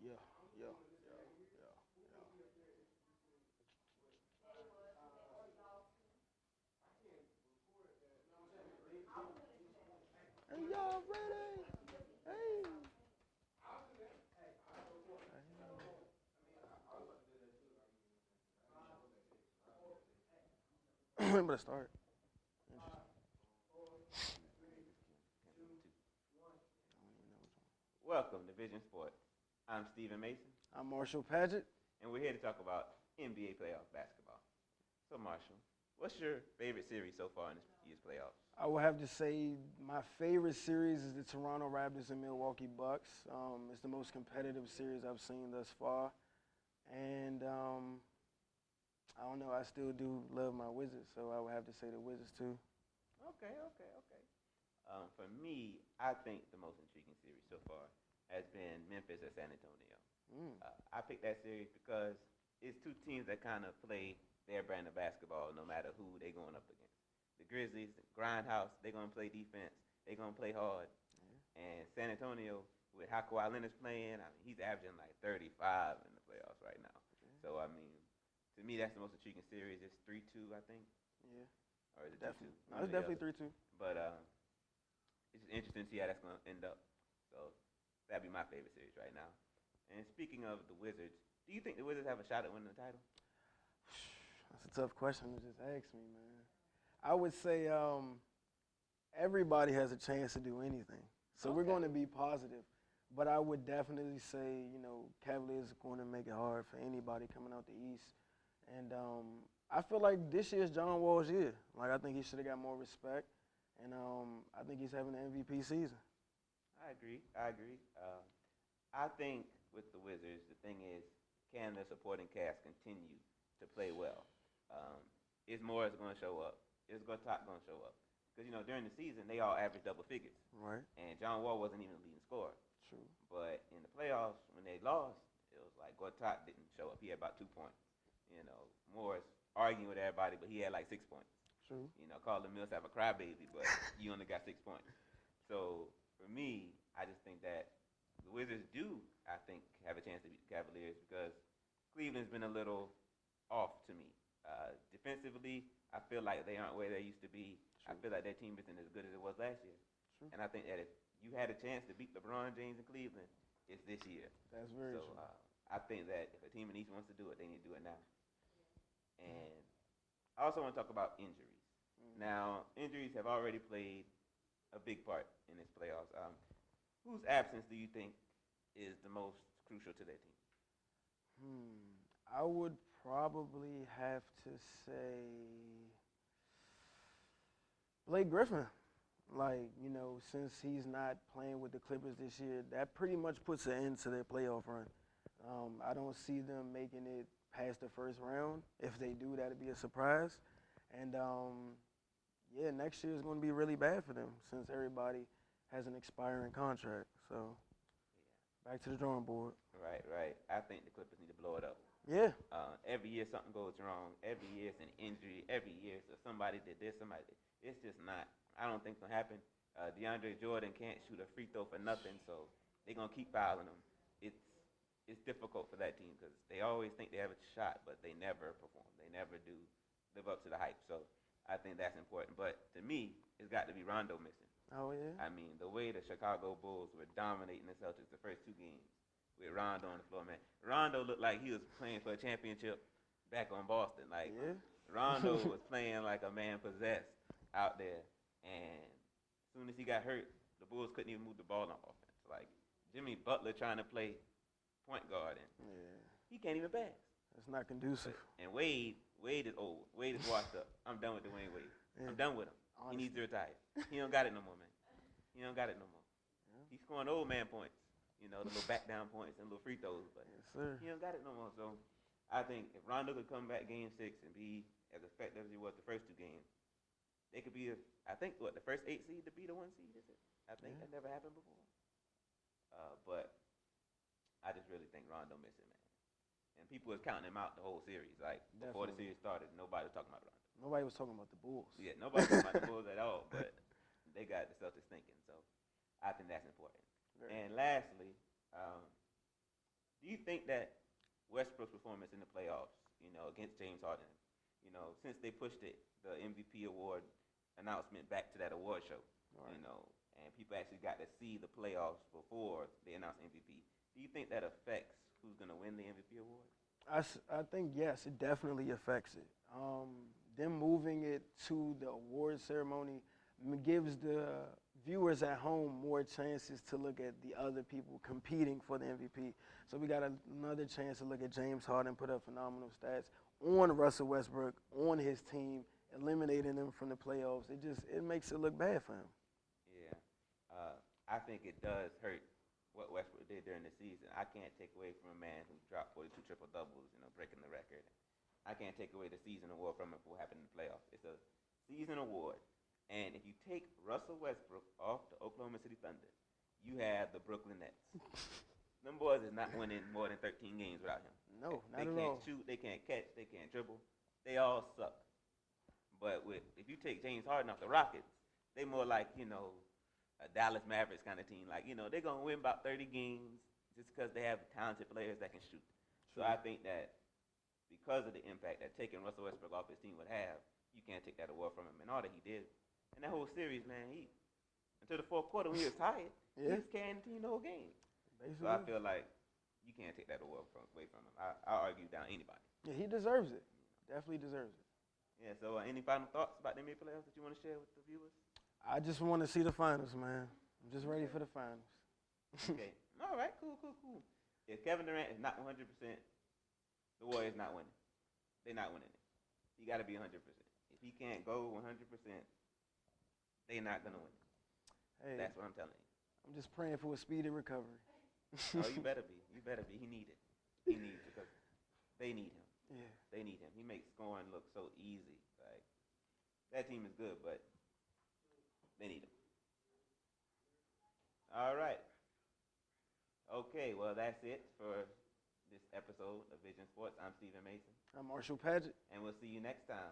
Yeah, yeah, yeah. Hey, y'all ready? Hey. Better start. Welcome to Vision Sports. I'm Stephen Mason, I'm Marshall Padgett. and we're here to talk about NBA playoff basketball. So, Marshall, what's your favorite series so far in this year's playoffs? I would have to say my favorite series is the Toronto Raptors and Milwaukee Bucks. It's the most competitive series I've seen thus far, and I don't know. I still do love my Wizards, so I would have to say the Wizards too. Okay. For me, I think the most intriguing series so far has been Memphis and San Antonio. Mm. I picked that series because it's two teams that kind of play their brand of basketball no matter who they're going up against. The Grizzlies, grindhouse, they're going to play defense. They're going to play hard. Yeah. And San Antonio, with how Kawhi Leonard's playing, I mean, he's averaging like 35 in the playoffs right now. Yeah. So, I mean, to me, that's the most intriguing series. It's 3-2, I think. Yeah. Or is it 2-2? Definitely. No, it's definitely 3-2. But it's just interesting to see how that's going to end up. So that'd be my favorite series right now. And speaking of the Wizards, do you think the Wizards have a shot at winning the title? That's a tough question to just ask me, man. I would say everybody has a chance to do anything. So we're Okay. going to be positive. But I would definitely say, Cavaliers are going to make it hard for anybody coming out the East. And I feel like this year's John Wall's year. Like, I think he should have got more respect. And I think he's having an MVP season. I agree. I think with the Wizards, the thing is, can the supporting cast continue to play well? Is Morris going to show up? Is Gortat going to show up? Because, during the season, they all averaged double figures. Right. And John Wall wasn't even the leading scorer. True. But in the playoffs, when they lost, it was like Gortat didn't show up. He had about 2 points. Morris arguing with everybody, but he had like 6 points. True. Calling Millsap a crybaby, but you only got 6 points. So for me, I just think that the Wizards do, I think, have a chance to beat the Cavaliers because Cleveland's been a little off to me. Defensively, I feel like they aren't where they used to be. True. I feel like their team isn't as good as it was last year. True. And I think that if you had a chance to beat LeBron James in Cleveland, it's this year. That's very So true. I think that if a team in the East wants to do it, they need to do it now. And I also want to talk about injuries. Now, injuries have already played a big part in this playoffs. Whose absence do you think is the most crucial to their team? I would probably have to say Blake Griffin. Like, since he's not playing with the Clippers this year, that pretty much puts an end to their playoff run. I don't see them making it past the first round. If they do, that'd be a surprise. And next year is going to be really bad for them since everybody has an expiring contract. So back to the drawing board. Right. I think the Clippers need to blow it up. Yeah. Every year something goes wrong. Every year it's an injury. Every year so somebody did this, somebody did. It's just not. I don't think it's going to happen. DeAndre Jordan can't shoot a free throw for nothing, so they're going to keep fouling him. It's difficult for that team because they always think they have a shot, but they never perform. They never do live up to the hype. So I think that's important. But to me, it's got to be Rondo missing. Oh, yeah? I mean, the way the Chicago Bulls were dominating the Celtics the first two games with Rondo on the floor, man. Rondo looked like he was playing for a championship back on Boston. Like, Yeah. Rondo was playing like a man possessed out there. And as soon as he got hurt, the Bulls couldn't even move the ball on offense. Like, Jimmy Butler trying to play point guard, and Yeah. he can't even pass. That's not conducive. And Wade is old. Wade is washed up. I'm done with Dwayne Wade. Yeah. I'm done with him. Honestly. He needs to retire. He don't got it no more, man. He don't got it no more. Yeah. He's scoring old man points, the little back down points and little free throws, but Yes, sir. he don't got it no more. So I think if Rondo could come back game 6 and be as effective as he was the first two games, they could be, the first 8 seed to be the 1 seed, is it? I think that never happened before. But I just really think Rondo missing, man. And people was counting him out the whole series. Like, before the Definitely. series started, nobody was talking about Rondo. Nobody was talking about the Bulls. Yeah, nobody was talking about the Bulls at all, but they got the Celtics thinking. So I think that's important. Very. And lastly, think that Westbrook's performance in the playoffs, against James Harden, since they pushed the MVP award announcement back to that award show, Right. and people actually got to see the playoffs before they announced MVP. Do you think that affects who's going to win the MVP award? I think, yes, it definitely affects it. Them moving it to the award ceremony gives the viewers at home more chances to look at the other people competing for the MVP. So we got another chance to look at James Harden put up phenomenal stats on Russell Westbrook, on his team, eliminating them from the playoffs. It makes it look bad for him. Yeah. I think it does hurt what Westbrook did during the season. I can't take away from a man who dropped 42 triple-doubles, breaking the record. I can't take away the season award from him for what happened in the playoffs. It's a season award. And if you take Russell Westbrook off the Oklahoma City Thunder, you have the Brooklyn Nets. Them boys is not winning more than 13 games without him. No, not they at can't all. shoot, they can't catch, they can't dribble. They all suck. But if you take James Harden off the Rockets, they more like, a Dallas Mavericks kind of team. Like, they're going to win about 30 games just because they have talented players that can shoot. So I think that because of the impact that taking Russell Westbrook off his team would have, you can't take that award from him. And all that he did. And that whole series, man, until the fourth quarter when he was tired, he was carrying the team the whole game. Basically. So I feel like you can't take that award away from him. I'll argue down anybody. Yeah, he deserves it. Definitely deserves it. Yeah, so any final thoughts about the NBA playoffs that you want to share with the viewers? I just want to see the finals, man. I'm just ready for the finals. Okay. All right, cool. If Kevin Durant is not 100%, the Warriors not winning. They're not winning it. He got to be 100%. If he can't go 100%, they're not going to win it. Hey, That's what I'm telling you. I'm just praying for a speedy recovery. Oh, you better be. You better be. He needs it. He needs it because they need him. Yeah. They need him. He makes scoring look so easy. Like, that team is good, but they need him. All right. Okay, well, that's it for this episode of Vision Sports. I'm Stephen Mason. I'm Marshall Padgett. And we'll see you next time.